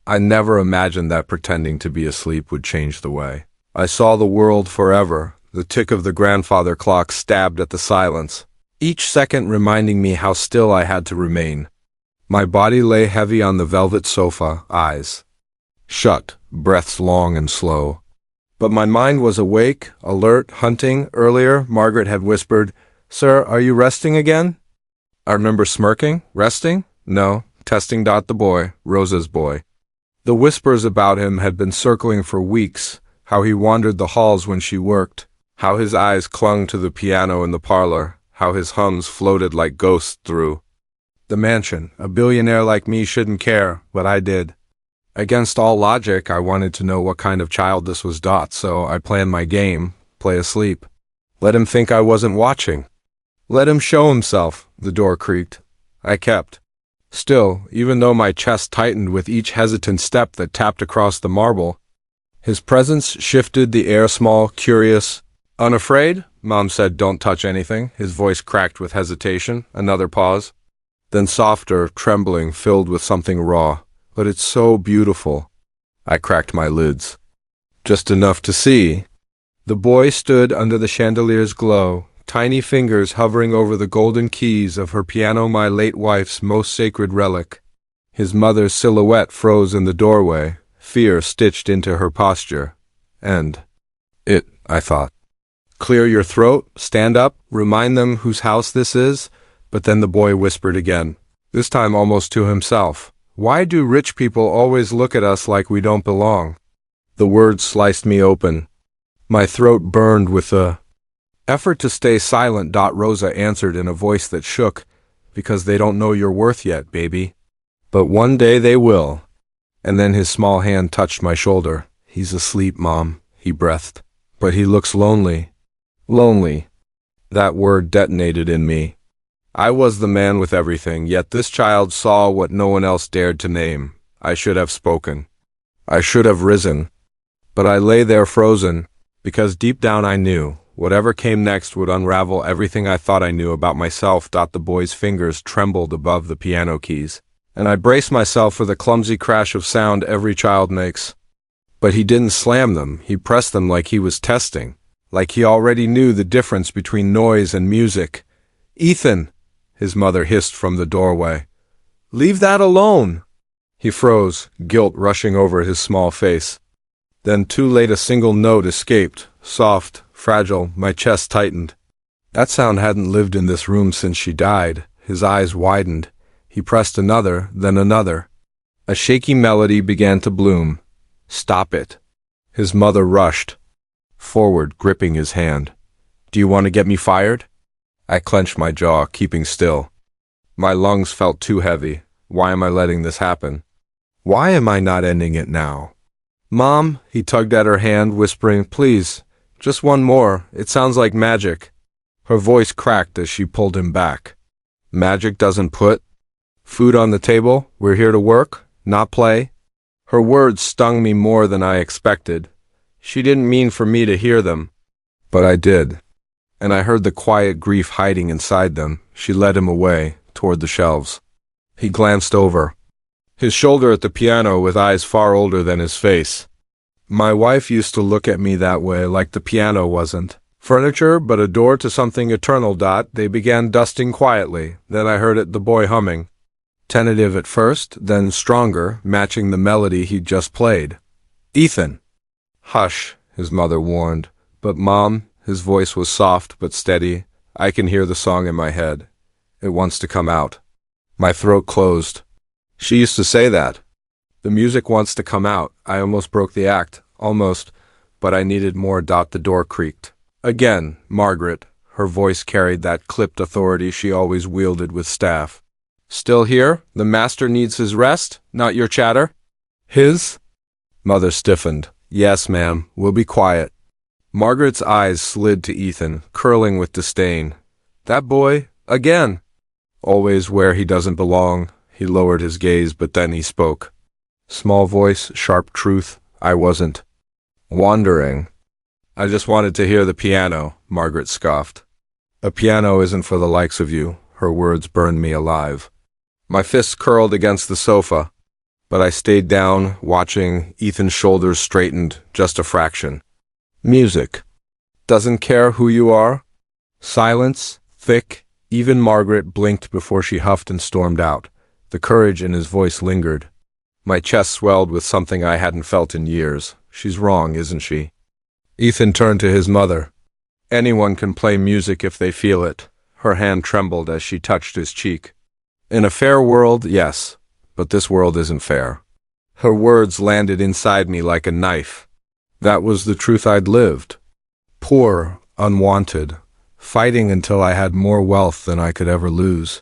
I never imagined that pretending to be asleep would change the way I saw the world forever. The tick of the grandfather clock stabbed at the silence, each second reminding me how still I had to remain. My body lay heavy on the velvet sofa, eyes shut, breaths long and slow. But my mind was awake, alert, hunting. Earlier, Margaret had whispered, "Sir, are you resting again?" I remember smirking. Resting? No. Testing. The boy, Rosa's boy. The whispers about him had been circling for weeks, how he wandered the halls when she worked, how his eyes clung to the piano in the parlor, how his hums floated like ghosts through the mansion. A billionaire like me shouldn't care, but I did. Against all logic, I wanted to know what kind of child this was. So I planned my game, play asleep. Let him think I wasn't watching. Let him show himself. The door creaked. I kept still, even though my chest tightened with each hesitant step that tapped across the marble. His presence shifted the air, small, curious. "Unafraid?" Mom said, "Don't touch anything." His voice cracked with hesitation. Another pause. Then softer, trembling, filled with something raw. "But it's so beautiful." I cracked my lids. "Just enough to see." The boy stood under the chandelier's glow, tiny fingers hovering over the golden keys of her piano, my late wife's most sacred relic. His mother's silhouette froze in the doorway, fear stitched into her posture. I thought. "Clear your throat, stand up, remind them whose house this is." But then the boy whispered again, this time almost to himself. "Why do rich people always look at us like we don't belong?" The words sliced me open. My throat burned with a effort to stay silent. Rosa answered in a voice that shook, "Because they don't know your worth yet, baby. But one day they will." And then his small hand touched my shoulder. "He's asleep, Mom," he breathed. "But he looks lonely." Lonely. That word detonated in me. I was the man with everything, yet this child saw what no one else dared to name. I should have spoken. I should have risen. But I lay there frozen, because deep down I knew whatever came next would unravel everything I thought I knew about myself. The boy's fingers trembled above the piano keys, and I braced myself for the clumsy crash of sound every child makes. But he didn't slam them, he pressed them like he was testing, like he already knew the difference between noise and music. "Ethan!" his mother hissed from the doorway. "Leave that alone!" He froze, guilt rushing over his small face. Then too late a single note escaped, soft, fragile. My chest tightened. That sound hadn't lived in this room since she died. His eyes widened. He pressed another, then another. A shaky melody began to bloom. "Stop it." His mother rushed forward, gripping his hand. "Do you want to get me fired?" I clenched my jaw, keeping still. My lungs felt too heavy. Why am I letting this happen? Why am I not ending it now? "Mom," he tugged at her hand, whispering, "Please, just one more. It sounds like magic." Her voice cracked as she pulled him back. "Magic doesn't put food on the table. We're here to work, not play." Her words stung me more than I expected. She didn't mean for me to hear them, but I did. And I heard the quiet grief hiding inside them. She led him away, toward the shelves. He glanced over, his shoulder at the piano with eyes far older than his face. My wife used to look at me that way, like the piano wasn't furniture, but a door to something eternal. They began dusting quietly. Then I heard the boy humming. Tentative at first, then stronger, matching the melody he'd just played. "Ethan!" "Hush," his mother warned. "But Mom," his voice was soft but steady, "I can hear the song in my head. It wants to come out." My throat closed. She used to say that. The music wants to come out. I almost broke the act. Almost. But I needed more. The door creaked. Again, Margaret. Her voice carried that clipped authority she always wielded with staff. "Still here? The master needs his rest, not your chatter." "His?" Mother stiffened. "Yes, ma'am. We'll be quiet." Margaret's eyes slid to Ethan, curling with disdain. "That boy? Again?" "Always where he doesn't belong." He lowered his gaze, but then he spoke. Small voice, sharp truth. I wasn't wandering. "I just wanted to hear the piano," Margaret scoffed. "A piano isn't for the likes of you." Her words burned me alive. My fists curled against the sofa. But I stayed down, watching. Ethan's shoulders straightened just a fraction. Music. Doesn't care who you are? Silence, thick. Even Margaret blinked before she huffed and stormed out. The courage in his voice lingered. My chest swelled with something I hadn't felt in years. She's wrong, isn't she? Ethan turned to his mother. Anyone can play music if they feel it. Her hand trembled as she touched his cheek. In a fair world, yes, but this world isn't fair. Her words landed inside me like a knife. That was the truth I'd lived. Poor, unwanted, fighting until I had more wealth than I could ever lose.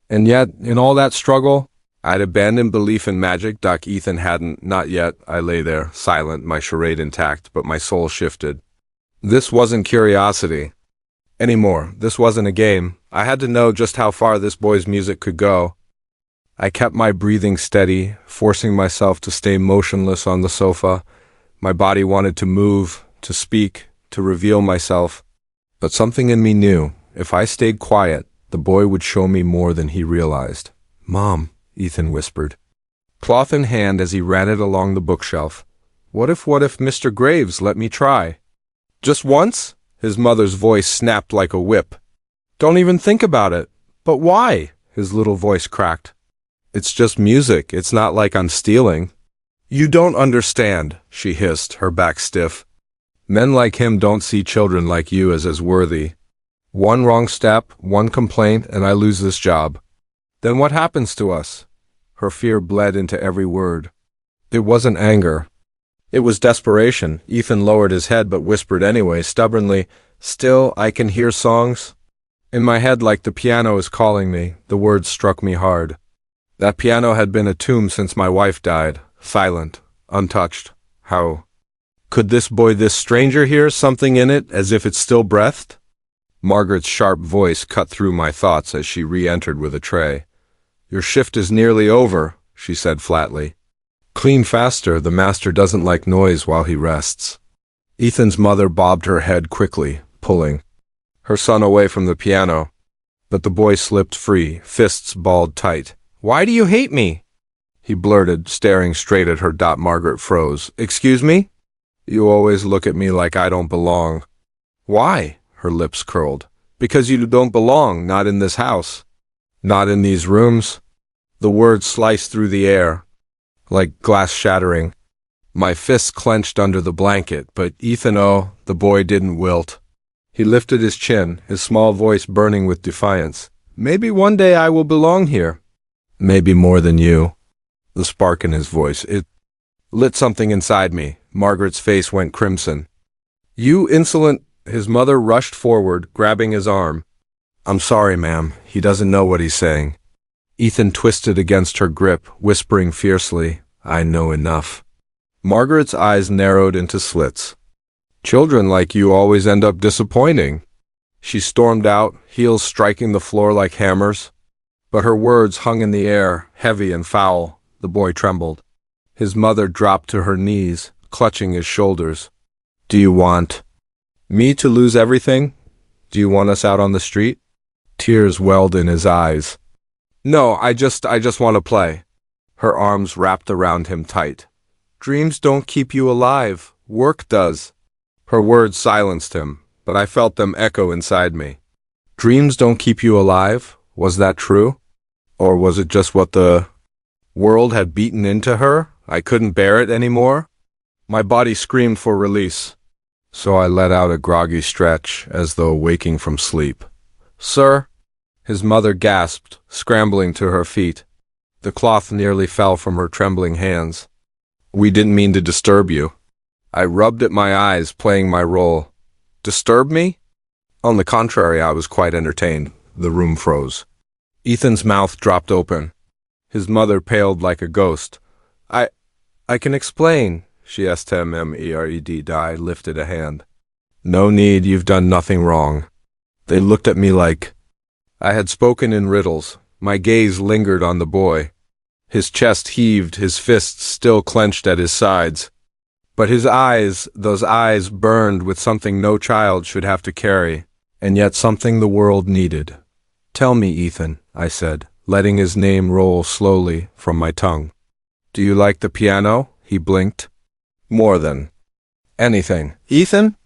And yet, in all that struggle, I'd abandoned belief in magic. Ethan hadn't, not yet. I lay there, silent, my charade intact, but my soul shifted. This wasn't curiosity anymore. This wasn't a game. I had to know just how far this boy's music could go. I kept my breathing steady, forcing myself to stay motionless on the sofa. My body wanted to move, to speak, to reveal myself. But something in me knew, if I stayed quiet, the boy would show me more than he realized. "Mom," Ethan whispered, cloth in hand as he ran it along the bookshelf. What if Mr. Graves let me try? Just once? His mother's voice snapped like a whip. Don't even think about it. But why? His little voice cracked. It's just music. It's not like I'm stealing. You don't understand, she hissed, her back stiff. Men like him don't see children like you as worthy. One wrong step, one complaint, and I lose this job. Then what happens to us? Her fear bled into every word. It wasn't anger. It was desperation. Ethan lowered his head but whispered anyway, stubbornly, "Still, I can hear songs." In my head, like the piano is calling me, the words struck me hard. That piano had been a tomb since my wife died, silent, untouched. How could this boy, this stranger, hear something in it as if it still breathed? Margaret's sharp voice cut through my thoughts as she re-entered with a tray. Your shift is nearly over, she said flatly. Clean faster, the master doesn't like noise while he rests. Ethan's mother bobbed her head quickly, pulling her son away from the piano. But the boy slipped free, fists balled tight. Why do you hate me? He blurted, staring straight at her. Margaret froze. Excuse me? You always look at me like I don't belong. Why? Her lips curled. Because you don't belong, not in this house. Not in these rooms. The words sliced through the air, like glass shattering. My fists clenched under the blanket, but Ethan, the boy didn't wilt. He lifted his chin, his small voice burning with defiance. Maybe one day I will belong here. Maybe more than you. The spark in his voice, it lit something inside me. Margaret's face went crimson. You insolent... His mother rushed forward, grabbing his arm. I'm sorry, ma'am. He doesn't know what he's saying. Ethan twisted against her grip, whispering fiercely, I know enough. Margaret's eyes narrowed into slits. Children like you always end up disappointing. She stormed out, heels striking the floor like hammers. But her words hung in the air, heavy and foul. The boy trembled. His mother dropped to her knees, clutching his shoulders. Do you want me to lose everything? Do you want us out on the street? Tears welled in his eyes. No, I just want to play. Her arms wrapped around him tight. Dreams don't keep you alive. Work does. Her words silenced him, but I felt them echo inside me. Dreams don't keep you alive? Was that true? Or was it just what the world had beaten into her? I couldn't bear it anymore. My body screamed for release. So I let out a groggy stretch, as though waking from sleep. Sir? His mother gasped, scrambling to her feet. The cloth nearly fell from her trembling hands. We didn't mean to disturb you. I rubbed at my eyes, playing my role. Disturb me? On the contrary, I was quite entertained. The room froze. Ethan's mouth dropped open. His mother paled like a ghost. I can explain. She S-T-M-M-E-R-E-D lifted a hand. No need, you've done nothing wrong. They looked at me like I had spoken in riddles. My gaze lingered on the boy. His chest heaved, his fists still clenched at his sides. But his eyes, those eyes burned with something no child should have to carry, and yet something the world needed. Tell me, Ethan, I said, letting his name roll slowly from my tongue. Do you like the piano? He blinked. More than anything. Ethan?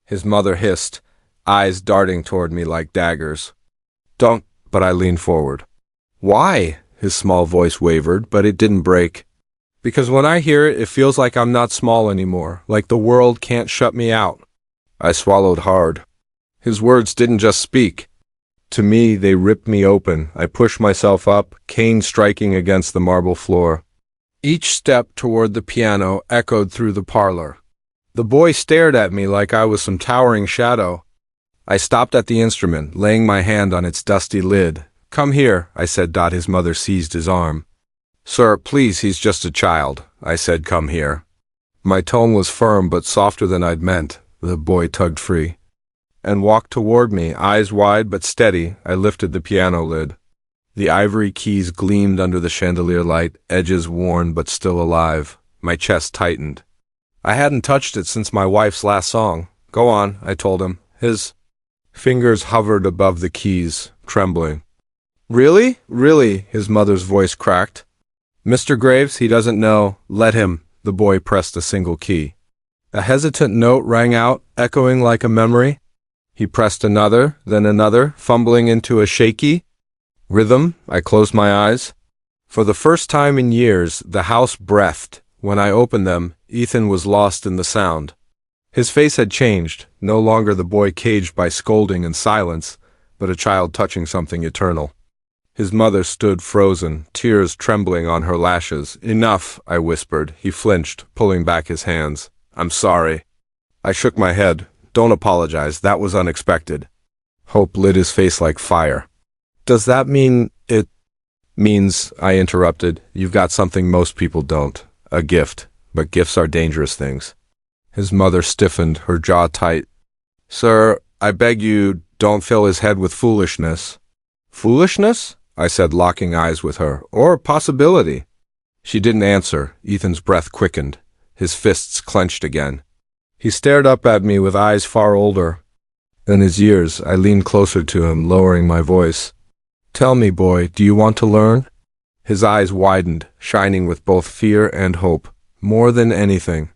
His mother hissed, eyes darting toward me like daggers. Don't, but I leaned forward. Why? His small voice wavered, but it didn't break. Because when I hear it, it feels like I'm not small anymore, like the world can't shut me out. I swallowed hard. His words didn't just speak. To me, they ripped me open. I pushed myself up, cane striking against the marble floor. Each step toward the piano echoed through the parlor. The boy stared at me like I was some towering shadow. I stopped at the instrument, laying my hand on its dusty lid. Come here, I said. His mother seized his arm. Sir, please, he's just a child. I said, come here. My tone was firm but softer than I'd meant. The boy tugged free and walked toward me, eyes wide but steady. I lifted the piano lid. The ivory keys gleamed under the chandelier light, edges worn but still alive. My chest tightened. I hadn't touched it since my wife's last song. Go on, I told him. His fingers hovered above the keys, trembling. Really? Really? His mother's voice cracked. Mr. Graves, he doesn't know. Let him. The boy pressed a single key. A hesitant note rang out, echoing like a memory. He pressed another, then another, fumbling into a shaky rhythm. I closed my eyes. For the first time in years, the house breathed. When I opened them, Ethan was lost in the sound. His face had changed, no longer the boy caged by scolding and silence, but a child touching something eternal. His mother stood frozen, tears trembling on her lashes. Enough, I whispered. He flinched, pulling back his hands. I'm sorry. I shook my head. Don't apologize. That was unexpected. Hope lit his face like fire. Does that mean it means, I interrupted, you've got something most people don't. A gift. But gifts are dangerous things. His mother stiffened, her jaw tight. Sir, I beg you, don't fill his head with foolishness. Foolishness? I said, locking eyes with her. Or possibility. She didn't answer. Ethan's breath quickened. His fists clenched again. He stared up at me with eyes far older than his years. I leaned closer to him, lowering my voice. Tell me, boy, do you want to learn? His eyes widened, shining with both fear and hope. More than anything.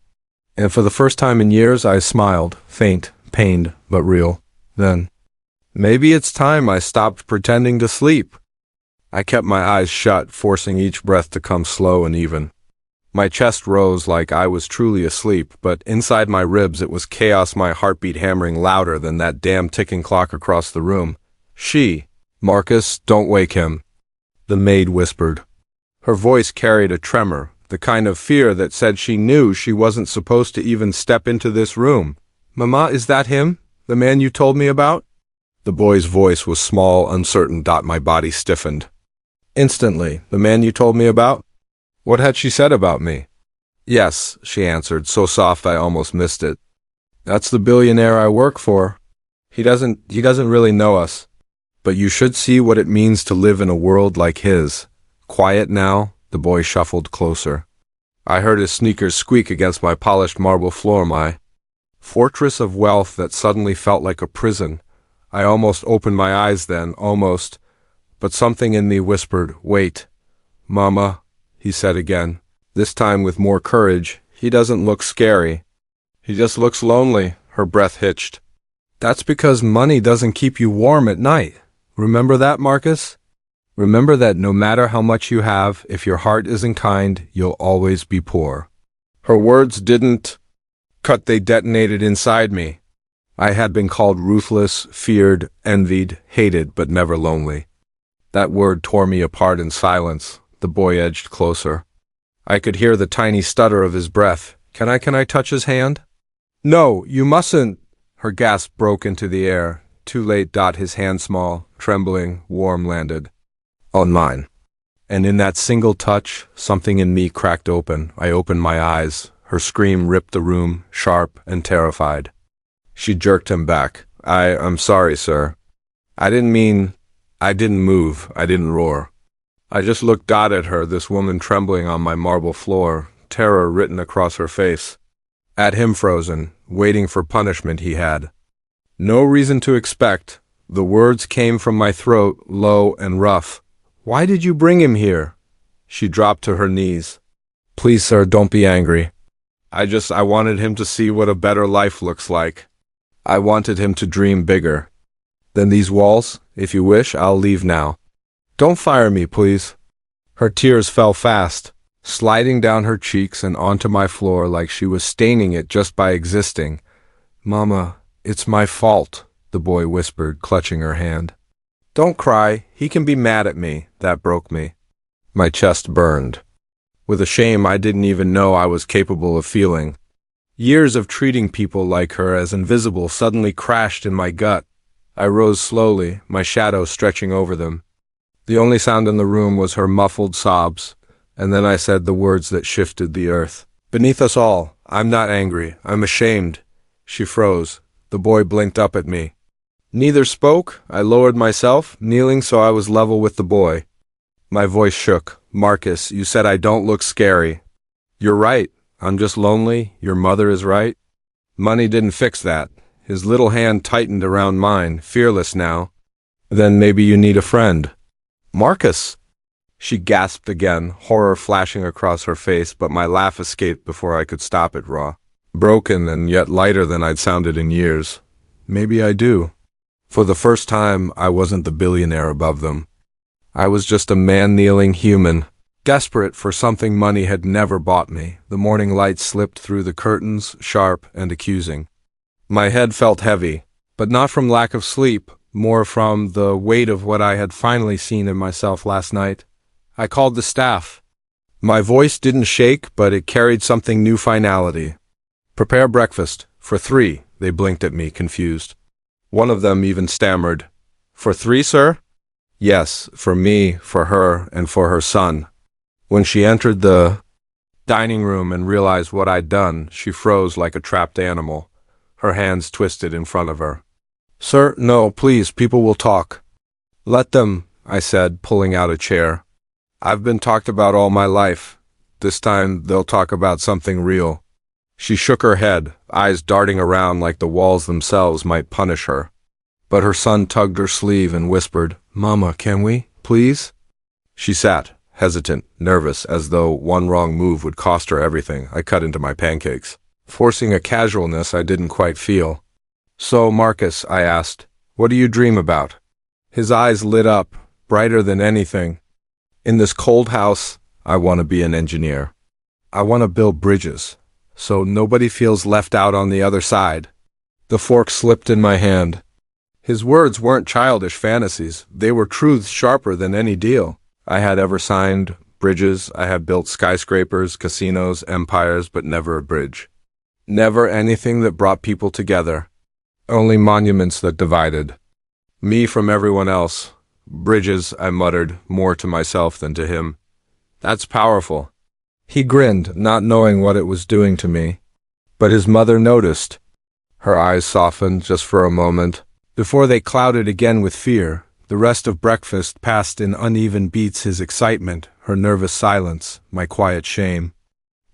And for the first time in years, I smiled, faint, pained, but real. Then, maybe it's time I stopped pretending to sleep. I kept my eyes shut, forcing each breath to come slow and even. My chest rose like I was truly asleep, but inside my ribs it was chaos, my heartbeat hammering louder than that damn ticking clock across the room. Marcus, don't wake him, the maid whispered. Her voice carried a tremor, the kind of fear that said she knew she wasn't supposed to even step into this room. Mama, is that him? The man you told me about? The boy's voice was small, uncertain. My body stiffened. Instantly, the man you told me about? What had she said about me? Yes, she answered, so soft I almost missed it. That's the billionaire I work for. He doesn't really know us. But you should see what it means to live in a world like his. Quiet now, the boy shuffled closer. I heard his sneakers squeak against my polished marble floor, my fortress of wealth that suddenly felt like a prison. I almost opened my eyes then, almost. But something in me whispered, wait. Mama, he said again, this time with more courage. He doesn't look scary. He just looks lonely. Her breath hitched. That's because money doesn't keep you warm at night. Remember that, Marcus? Remember that no matter how much you have, if your heart isn't kind, you'll always be poor. Her words didn't cut, they detonated inside me. I had been called ruthless, feared, envied, hated, but never lonely. That word tore me apart in silence. The boy edged closer. I could hear the tiny stutter of his breath. Can I touch his hand? No, you mustn't. Her gasp broke into the air. Too late. His hand small, trembling, warm landed on mine. And in that single touch, something in me cracked open. I opened my eyes. Her scream ripped the room, sharp and terrified. She jerked him back. I'm sorry, sir. I didn't move. I didn't roar. I just looked at her, this woman trembling on my marble floor, terror written across her face. At him frozen, waiting for punishment he had. No reason to expect. The words came from my throat, low and rough. Why did you bring him here? She dropped to her knees. Please, sir, don't be angry. I wanted him to see what a better life looks like. I wanted him to dream bigger. Then these walls, if you wish, I'll leave now. Don't fire me, please. Her tears fell fast, sliding down her cheeks and onto my floor like she was staining it just by existing. Mama, it's my fault, the boy whispered, clutching her hand. Don't cry, he can be mad at me. That broke me. My chest burned. With a shame I didn't even know I was capable of feeling. Years of treating people like her as invisible suddenly crashed in my gut. I rose slowly, my shadow stretching over them. The only sound in the room was her muffled sobs, and then I said the words that shifted the earth. Beneath us all, I'm not angry, I'm ashamed. She froze. The boy blinked up at me. Neither spoke. I lowered myself, kneeling so I was level with the boy. My voice shook. Marcus, you said I don't look scary. You're right. I'm just lonely. Your mother is right. Money didn't fix that. His little hand tightened around mine, fearless now. Then maybe you need a friend. Marcus! She gasped again, horror flashing across her face, but my laugh escaped before I could stop it raw. Broken and yet lighter than I'd sounded in years. Maybe I do. For the first time, I wasn't the billionaire above them. I was just a man-kneeling human, desperate for something money had never bought me. The morning light slipped through the curtains, sharp and accusing. My head felt heavy, but not from lack of sleep, more from the weight of what I had finally seen in myself last night. I called the staff. My voice didn't shake, but it carried something new finality. Prepare breakfast. For 3, they blinked at me, confused. One of them even stammered. For 3, sir? Yes, for me, for her, and for her son. When she entered the dining room and realized what I'd done, she froze like a trapped animal, her hands twisted in front of her. Sir, no, please, people will talk. Let them, I said, pulling out a chair. I've been talked about all my life. This time they'll talk about something real. She shook her head, eyes darting around like the walls themselves might punish her. But her son tugged her sleeve and whispered, Mama, can we, please? She sat, hesitant, nervous, as though one wrong move would cost her everything. I cut into my pancakes, forcing a casualness I didn't quite feel. So, Marcus, I asked, what do you dream about? His eyes lit up, brighter than anything. In this cold house, I want to be an engineer. I want to build bridges, so nobody feels left out on the other side. The fork slipped in my hand. His words weren't childish fantasies. They were truths sharper than any deal I had ever signed. Bridges, I had built skyscrapers, casinos, empires, but never a bridge. Never anything that brought people together. Only monuments that divided. Me from everyone else. Bridges, I muttered, more to myself than to him. That's powerful. He grinned, not knowing what it was doing to me. But his mother noticed. Her eyes softened just for a moment, before they clouded again with fear. The rest of breakfast passed in uneven beats, his excitement, her nervous silence, my quiet shame.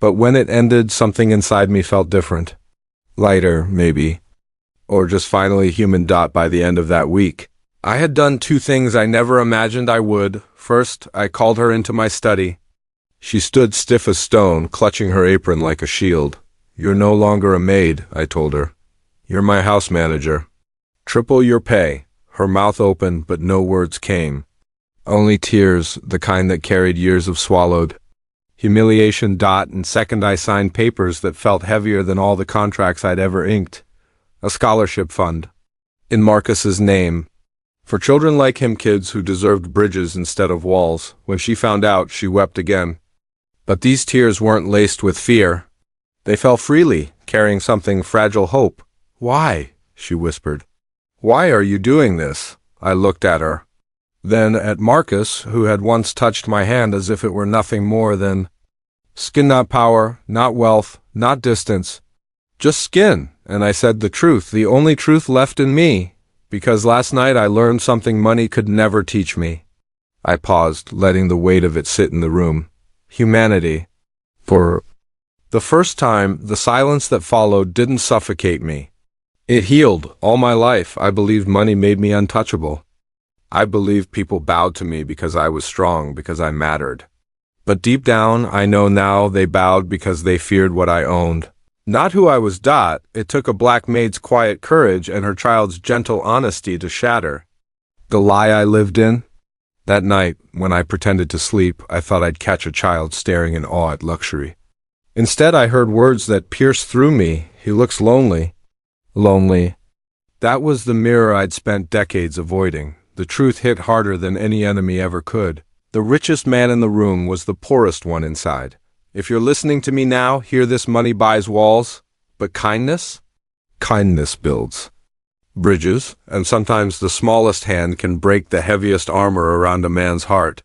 But when it ended, something inside me felt different. Lighter, maybe. Or just finally human. By the end of that week, I had done 2 things I never imagined I would. First, I called her into my study. She stood stiff as stone, clutching her apron like a shield. You're no longer a maid, I told her. You're my house manager. Triple your pay. Her mouth opened, but no words came. Only tears, the kind that carried years of swallowed humiliation. And second, I signed papers that felt heavier than all the contracts I'd ever inked. A scholarship fund. In Marcus's name. For children like him, kids who deserved bridges instead of walls. When she found out, she wept again. But these tears weren't laced with fear. They fell freely, carrying something fragile, hope. Why? She whispered. Why are you doing this? I looked at her. Then at Marcus, who had once touched my hand as if it were nothing more than skin, not power, not wealth, not distance. Just skin. And I said the truth, the only truth left in me, because last night I learned something money could never teach me. I paused, letting the weight of it sit in the room. Humanity. For the first time, the silence that followed didn't suffocate me. It healed. All my life, I believed money made me untouchable. I believed people bowed to me because I was strong, because I mattered. But deep down, I know now they bowed because they feared what I owned. Not who I was. It took a black maid's quiet courage and her child's gentle honesty to shatter the lie I lived in. That night, when I pretended to sleep, I thought I'd catch a child staring in awe at luxury. Instead, I heard words that pierced through me. He looks lonely. Lonely. That was the mirror I'd spent decades avoiding. The truth hit harder than any enemy ever could. The richest man in the room was the poorest one inside. If you're listening to me now, hear this: money buys walls, but kindness? Kindness builds bridges, and sometimes the smallest hand can break the heaviest armor around a man's heart.